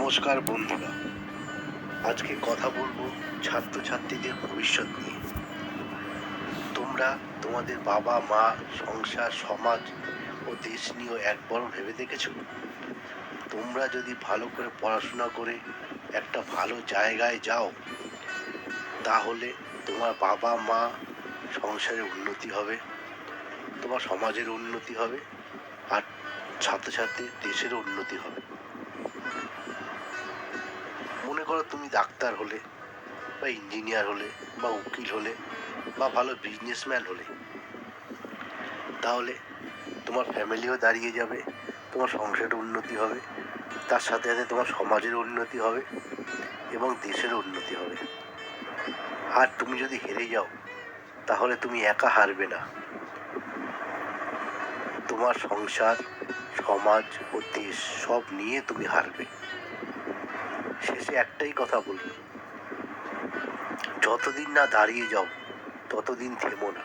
নমস্কার বন্ধুরা, আজকে কথা বলবো ছাত্রছাত্রীদের ভবিষ্যৎ নিয়ে। তোমরা তোমাদের বাবা মা, সংসার, সমাজ ও দেশ নিয়েও একবারও ভেবে দেখেছো? তোমরা যদি ভালো করে পড়াশোনা করে একটা ভালো জায়গায় যাও, তাহলে তোমার বাবা মা সংসারের উন্নতি হবে, তোমার সমাজের উন্নতি হবে, আর ছাত্রছাত্রীর দেশেরও উন্নতি হবে। মনে করো তুমি ডাক্তার হলে, বা ইঞ্জিনিয়ার হলে, বা উকিল হলে, বা ভালো বিজনেসম্যান হলে, তাহলে তোমার ফ্যামিলিও দাঁড়িয়ে যাবে, তোমার সংসারের উন্নতি হবে, তার সাথে সাথে তোমার সমাজের উন্নতি হবে এবং দেশেরও উন্নতি হবে। আর তুমি যদি হেরে যাও, তাহলে তুমি একা হারবে না, তোমার সংসার, সমাজ ও দেশ সব নিয়ে তুমি হারবে। শেষে একটাই কথা বলবো, যতদিন না দাঁড়িয়ে যাও ততদিন থেমো না।